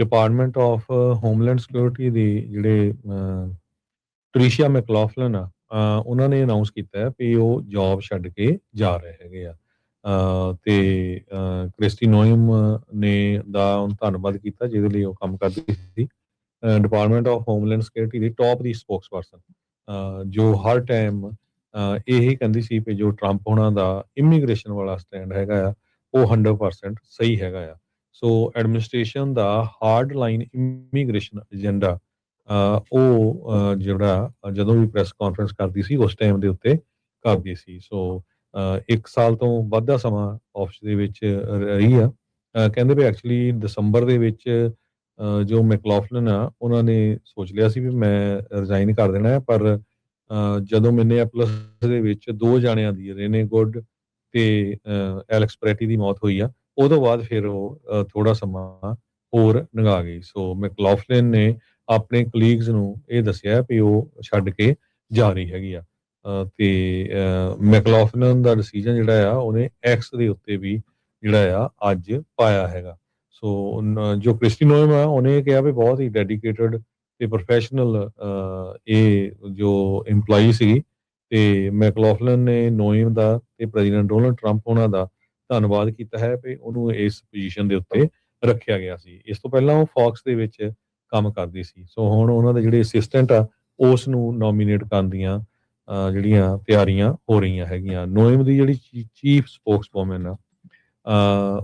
Department of homeland security ਦੇ ਜਿਹੜੇ ਟ੍ਰਿਸ਼ੀਆ ਮੈਕਲੌਫਲਿਨ ਆ, ਉਹਨਾਂ ਨੇ ਅਨਾਊਂਸ ਕੀਤਾ ਹੈ ਵੀ ਉਹ ਜੋਬ ਛੱਡ ਕੇ ਜਾ ਰਹੇ ਹੈਗੇ ਆ। ਤੇ ਕ੍ਰਿਸਟੀ ਨੋਇਮ ਨੇ ਦਾ ਧੰਨਵਾਦ ਕੀਤਾ ਜਿਹਦੇ ਲਈ ਉਹ ਕੰਮ ਕਰਦੀ ਸੀ। Department of homeland security the top the spokes person, ਜੋ ਹਰ ਟਾਈਮ ਇਹੀ ਕਹਿੰਦੀ ਸੀ ਵੀ ਜੋ ਟਰੰਪ ਹੋਣਾ ਦਾ ਇਮੀਗ੍ਰੇਸ਼ਨ ਵਾਲਾ ਸਟੈਂਡ ਹੈਗਾ ਆ ਉਹ 100% ਸਹੀ ਹੈਗਾ ਆ। ਸੋ ਐਡਮਿਨਿਸਟ੍ਰੇਸ਼ਨ ਦਾ ਹਾਰਡ ਲਾਈਨ ਇਮੀਗ੍ਰੇਸ਼ਨ ਏਜੰਡਾ ਉਹ ਜਿਹੜਾ ਜਦੋਂ ਵੀ ਪ੍ਰੈਸ ਕਾਨਫਰੰਸ ਕਰਦੀ ਸੀ ਉਸ ਟਾਈਮ ਦੇ ਉੱਤੇ ਕਰਦੀ ਸੀ। ਸੋ 1 ਸਾਲ ਤੋਂ ਵੱਧ ਦਾ ਸਮਾਂ ਆਫਿਸ ਦੇ ਵਿੱਚ ਰਹੀ ਆ। ਕਹਿੰਦੇ ਵੀ ਐਕਚੁਅਲੀ ਦਸੰਬਰ ਦੇ ਵਿੱਚ ਜੋ ਮੈਕਲੌਫਲਿਨ ਆ ਉਹਨਾਂ ਨੇ ਸੋਚ ਲਿਆ ਸੀ ਵੀ ਮੈਂ ਰਿਜ਼ਾਈਨ ਕਰ ਦੇਣਾ ਹੈ, ਪਰ ਜਦੋਂ ਮਿਨੇਆਪੋਲਿਸ ਦੇ ਵਿੱਚ 2 ਜਾਣਿਆਂ ਦੀ ਰੇਨੇ ਗੁੱਡ ਤੇ ਐਲੈਕਸ ਪ੍ਰੈਟੀ ਦੀ ਮੌਤ ਹੋਈ ਆ, ਉਹਦੋਂ ਬਾਅਦ ਫਿਰ ਉਹ ਥੋੜਾ ਸਮਾਂ ਹੋਰ ਲੰਘਾ ਗਈ। ਸੋ ਮੈਕਲੌਫਲਿਨ ਨੇ ਆਪਣੇ ਕਲੀਗਸ ਨੂੰ ਇਹ ਦੱਸਿਆ ਵੀ ਉਹ ਛੱਡ ਕੇ ਜਾ ਰਹੀ ਹੈਗੀ ਆ। ਤੇ ਮੈਕਲੌਫਲਿਨ ਦਾ ਡਿਸੀਜਨ ਜਿਹੜਾ ਆ ਉਹਨੇ ਐਕਸ ਦੇ ਉੱਤੇ ਵੀ ਜਿਹੜਾ ਆ ਅੱਜ ਪਾਇਆ ਹੈਗਾ। ਸੋ ਜੋ ਕ੍ਰਿਸਟੀ ਨੋਇਮ ਆ ਉਹਨੇ ਕਿਹਾ ਵੀ ਬਹੁਤ ਹੀ ਡੈਡੀਕੇਟਡ ਤੇ ਪ੍ਰੋਫੈਸ਼ਨਲ ਇਹ ਜੋ EMPLOYEE ਸੀ, ਤੇ ਮੈਕਲੌਫਲਿਨ ਨੇ ਨੋਇਮ ਦਾ ਤੇ ਪ੍ਰੈਜ਼ੀਡੈਂਟ ਡੋਨਲਡ ਟਰੰਪ ਉਹਨਾਂ ਦਾ ਧੰਨਵਾਦ ਕੀਤਾ ਹੈ ਵੀ ਉਹਨੂੰ ਇਸ ਪੋਜੀਸ਼ਨ ਦੇ ਉੱਤੇ ਰੱਖਿਆ ਗਿਆ ਸੀ। ਇਸ ਤੋਂ ਪਹਿਲਾਂ ਉਹ ਫੌਕਸ ਦੇ ਵਿੱਚ ਕੰਮ ਕਰਦੀ ਸੀ। ਸੋ ਹੁਣ ਉਹਨਾਂ ਦੇ ਜਿਹੜੇ ਅਸਿਸਟੈਂਟ ਆ ਉਸ ਨੂੰ ਨੋਮੀਨੇਟ ਕਰਨ ਦੀਆਂ ਜਿਹੜੀਆਂ ਤਿਆਰੀਆਂ ਹੋ ਰਹੀਆਂ ਹੈਗੀਆਂ। ਨੋਇਮ ਦੀ ਜਿਹੜੀ ਚੀਫ ਸਪੋਕਸਵੂਮਨ ਆ,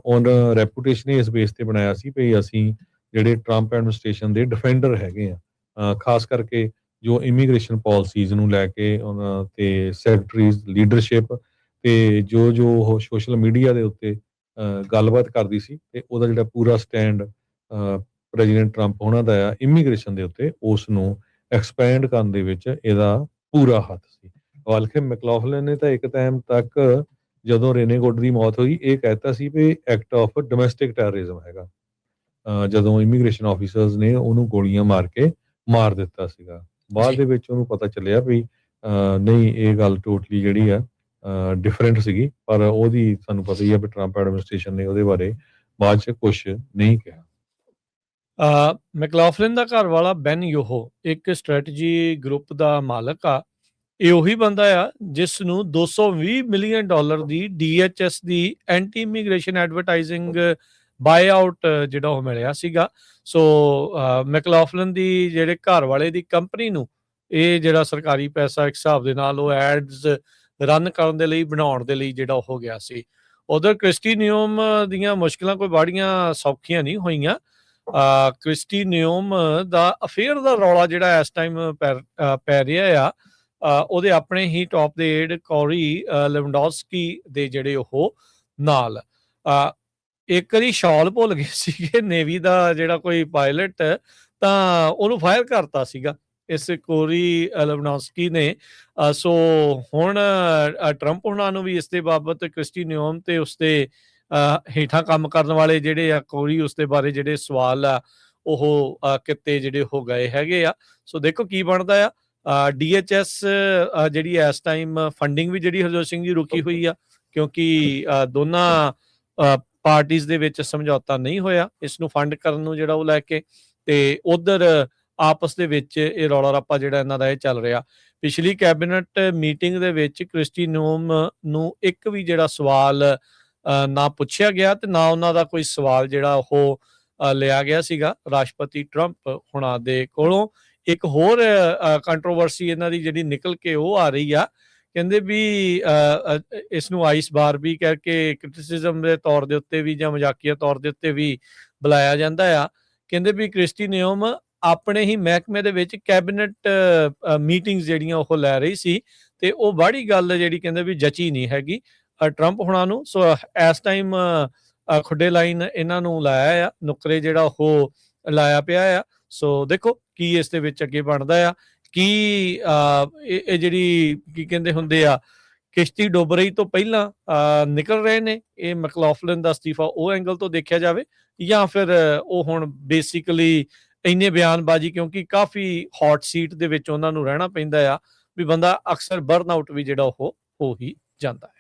ਉਹਨਾਂ ਰੈਪੂਟੇਸ਼ਨ ਇਸ ਬੇਸ ਤੇ ਬਣਾਇਆ ਸੀ ਵੀ ਅਸੀਂ ਜਿਹੜੇ ਟਰੰਪ ਐਡਮਿਨਿਸਟ੍ਰੇਸ਼ਨ ਦੇ ਡਿਫੈਂਡਰ ਹੈਗੇ ਆ, ਖਾਸ ਕਰਕੇ ਜੋ ਇਮੀਗ੍ਰੇਸ਼ਨ ਪਾਲਿਸੀਜ਼ ਨੂੰ ਲੈ ਕੇ ਉਹਨਾਂ ਤੇ ਸੈਕਟਰੀਜ਼ ਲੀਡਰਸ਼ਿਪ ਤੇ ਜੋ ਉਹ ਸੋਸ਼ਲ ਮੀਡੀਆ ਦੇ ਉੱਤੇ ਗੱਲਬਾਤ ਕਰਦੀ ਸੀ ਤੇ ਉਹਦਾ ਜਿਹੜਾ ਪੂਰਾ ਸਟੈਂਡ ਪ੍ਰੈਜ਼ੀਡੈਂਟ ਟਰੰਪ ਉਹਨਾਂ ਦਾ ਆ ਇਮੀਗ੍ਰੇਸ਼ਨ ਦੇ ਉੱਤੇ, ਉਸ ਨੂੰ ਐਕਸਪੈਂਡ ਕਰਨ ਦੇ ਵਿੱਚ ਇਹਦਾ ਪੂਰਾ ਹੱਥ ਸੀ। ਬਲਕਿ ਮੈਕਲੌਫਲਿਨ ਨੇ ਤਾਂ ਇੱਕ ਟਾਈਮ ਤੱਕ ਜਦੋਂ ਰੇਨੇ ਗੁੱਡ ਦੀ ਮੌਤ ਹੋਈ ਇਹ ਕਹਿਤਾ ਸੀ ਵੀ ਐਕਟ ਆਫ ਡੋਮੈਸਟਿਕ ਟੈਰਰਿਜ਼ਮ ਹੈਗਾ, ਜਦੋਂ ਇਮੀਗ੍ਰੇਸ਼ਨ ਆਫੀਸਰਸ ਨੇ ਉਹਨੂੰ ਗੋਲੀਆਂ ਮਾਰ ਕੇ ਮਾਰ ਦਿੱਤਾ ਸੀਗਾ। ਬਾਅਦ ਦੇ ਵਿੱਚ ਉਹਨੂੰ ਪਤਾ ਚੱਲਿਆ ਵੀ ਨਹੀਂ, ਇਹ ਗੱਲ ਟੋਟਲੀ ਜਿਹੜੀ ਆ ਡਿਫਰੈਂਟ ਸੀਗੀ, ਪਰ ਉਹਦੀ ਸਾਨੂੰ ਪਤਾ ਹੀ ਆ ਵੀ ਟਰੰਪ ਐਡਮਿਨਿਸਟ੍ਰੇਸ਼ਨ ਨੇ ਉਹਦੇ ਬਾਰੇ ਬਾਅਦ 'ਚ ਕੁਛ ਨਹੀਂ ਕਿਹਾ। ਮੈਕਲੌਫਲਿਨ ਦਾ ਘਰ ਵਾਲਾ ਬੈਨ ਯੋਹੋ ਇੱਕ ਸਟ੍ਰੈਟਜੀ ਗਰੁੱਪ ਦਾ ਮਾਲਕ ਆ। ਇਹ ਉਹੀ ਬੰਦਾ ਆ ਜਿਸ ਨੂੰ $220 ਮਿਲੀਅਨ ਦੀ DHS ਦੀ anti immigration advertising buyout ਜਿਹੜਾ ਉਹ ਮਿਲਿਆ ਸੀਗਾ। ਸੋ ਮੈਕਲੌਫਲਿਨ ਦੀ ਜਿਹੜੇ ਘਰ ਵਾਲੇ ਦੀ ਕੰਪਨੀ ਨੂੰ ਇਹ ਜਿਹੜਾ ਸਰਕਾਰੀ ਪੈਸਾ ਇੱਕ ਹਿਸਾਬ ਦੇ ਨਾਲ ਉਹ ਐਡਸ ਰਨ ਕਰਨ ਦੇ ਲਈ ਬਣਾਉਣ ਦੇ ਲਈ ਜਿਹੜਾ ਹੋ ਗਿਆ ਸੀ। ਉਧਰ ਕ੍ਰਿਸਟੀ ਨਿਓਮ ਦੀਆਂ ਮੁਸ਼ਕਿਲਾਂ ਕੋਈ ਬਾੜੀਆਂ ਸੌਖੀਆਂ ਨਹੀਂ ਹੋਈਆਂ। ਕ੍ਰਿਸਟੀ ਨਿਓਮ ਦਾ ਅਫੇਅਰ ਦਾ ਰੌਲਾ ਜਿਹੜਾ ਇਸ ਟਾਈਮ ਪੈ ਰਿਹਾ ਆ, ਉਹਦੇ ਆਪਣੇ ਹੀ ਟੌਪ ਦੇ ਏਡ ਕੋਰੀ ਲੈਵਨਡੋਵਸਕੀ ਦੇ ਜਿਹੜੇ ਉਹ ਨਾਲ ਇੱਕ ਵਾਰੀ ਸ਼ਾਲ ਭੁੱਲ ਗਏ ਸੀਗੇ ਨੇਵੀ ਦਾ ਜਿਹੜਾ ਕੋਈ ਪਾਇਲਟ, ਤਾਂ ਉਹਨੂੰ ਫਾਇਰ ਕਰਤਾ ਸੀਗਾ ਇਸ ਕੋਰੀ ਲੈਵਨਡੋਵਸਕੀ ਨੇ। ਸੋ ਹੁਣ ਟਰੰਪ ਉਹਨਾਂ ਨੂੰ ਵੀ ਇਸ ਦੇ ਬਾਬਤ ਕ੍ਰਿਸਟੀ ਨਿਓਮ ਤੇ ਉਸਦੇ ਹੇਠਾਂ ਕੰਮ ਕਰਨ ਵਾਲੇ ਜਿਹੜੇ ਆ ਕੋਰੀ ਉਸਦੇ ਬਾਰੇ ਜਿਹੜੇ ਸਵਾਲ ਆ ਉਹ ਕਿਤੇ ਜਿਹੜੇ ਹੋ ਗਏ ਹੈਗੇ ਆ। ਸੋ ਦੇਖੋ ਕੀ ਬਣਦਾ ਆ। DHS ਜਿਹੜੀ ਇਸ ਟਾਈਮ ਫੰਡਿੰਗ ਵੀ ਜਿਹੜੀ ਹਰਜੋਤ ਸਿੰਘ ਜੀ ਰੁਕੀ ਹੋਈ ਆ, ਕਿਉਂਕਿ ਦੋਨਾਂ ਪਾਰਟੀਜ਼ ਦੇ ਵਿੱਚ ਸਮਝੌਤਾ ਨਹੀਂ ਹੋਇਆ ਇਸ ਨੂੰ ਫੰਡ ਕਰਨ ਨੂੰ ਜਿਹੜਾ ਉਹ ਲੈ ਕੇ, ਤੇ ਉਧਰ ਆਪਸ ਦੇ ਵਿੱਚ ਇਹ ਰੌਲਾ ਰੱਪਾ ਜਿਹੜਾ ਇਹਨਾਂ ਦਾ ਇਹ ਚੱਲ ਰਿਹਾ। ਪਿਛਲੀ ਕੈਬਨਿਟ ਮੀਟਿੰਗ ਦੇ ਵਿੱਚ ਕ੍ਰਿਸਟੀ ਨਿਓਮ ਨੂੰ ਇੱਕ ਵੀ ਜਿਹੜਾ ਸਵਾਲ ਨਾ ਪੁੱਛਿਆ ਗਿਆ ਤੇ ਨਾ ਉਹਨਾਂ ਦਾ ਕੋਈ ਸਵਾਲ ਜਿਹੜਾ ਉਹ ਲਿਆ ਗਿਆ ਸੀਗਾ ਰਾਸ਼ਟਰਪਤੀ ਟਰੰਪ ਹੁਣਾਂ ਦੇ ਕੋਲੋਂ। ਇੱਕ ਹੋਰ ਕੰਟਰੋਵਰਸੀ ਇਹਨਾਂ ਦੀ ਜਿਹੜੀ ਨਿਕਲ ਕੇ ਉਹ ਆ ਰਹੀ ਆ, ਕਹਿੰਦੇ ਵੀ ਇਸ ਨੂੰ ਆਈਸ ਬਾਰ ਵੀ ਕਰਕੇ ਕ੍ਰਿਟਿਸਿਜ਼ਮ ਦੇ ਤੌਰ ਦੇ ਉੱਤੇ ਵੀ ਜਾਂ ਮਜ਼ਾਕੀਆ ਤੌਰ ਦੇ ਉੱਤੇ ਵੀ ਬੁਲਾਇਆ ਜਾਂਦਾ ਆ। ਕਹਿੰਦੇ ਵੀ ਕ੍ਰਿਸਟੀ ਨਿਓਮ ਆਪਣੇ ਹੀ ਮਹਿਕਮੇ ਦੇ ਵਿੱਚ ਕੈਬਨਿਟ ਮੀਟਿੰਗਸ ਜਿਹੜੀਆਂ ਉਹ ਲੈ ਰਹੀ ਸੀ ਤੇ ਉਹ ਬਾਹੜੀ ਗੱਲ ਜਿਹੜੀ ਕਹਿੰਦੇ ਵੀ ਜਚੀ ਨਹੀਂ ਹੈਗੀ ਟਰੰਪ ਹੁਣਾਂ ਨੂੰ। ਸੋ ਇਸ ਟਾਈਮ ਖੁੱਡੇ ਲਾਈਨ ਇਹਨਾਂ ਨੂੰ ਲਾਇਆ ਆ, ਨੁਕਰੇ ਜਿਹੜਾ ਉਹ ਲਾਇਆ ਪਿਆ ਆ। ਸੋ ਦੇਖੋ ਕੀ ਇਸ ਦੇ ਵਿੱਚ ਅੱਗੇ ਬਣਦਾ ਆ, ਕੀ ਇਹ ਜਿਹੜੀ ਕੀ ਕਹਿੰਦੇ ਹੁੰਦੇ ਆ ਕਿਸ਼ਤੀ ਡੁੱਬ ਰਹੀ ਤੋਂ ਪਹਿਲਾਂ ਨਿਕਲ ਰਹੇ ਨੇ ਇਹ ਮੈਕਲੌਫਲਿਨ ਦਾ ਅਸਤੀਫਾ ਉਹ ਐਂਗਲ ਤੋਂ ਦੇਖਿਆ ਜਾਵੇ, ਜਾਂ ਫਿਰ ਉਹ ਹੁਣ ਬੇਸਿਕਲੀ ਇੰਨੇ ਬਿਆਨਬਾਜ਼ੀ, ਕਿਉਂਕਿ ਕਾਫੀ ਹੌਟ ਸੀਟ ਦੇ ਵਿੱਚ ਉਹਨਾਂ ਨੂੰ ਰਹਿਣਾ ਪੈਂਦਾ ਆ ਵੀ ਬੰਦਾ ਅਕਸਰ ਬਰਨ ਆਊਟ ਵੀ ਜਿਹੜਾ ਉਹ ਹੋ ਹੀ ਜਾਂਦਾ ਹੈ।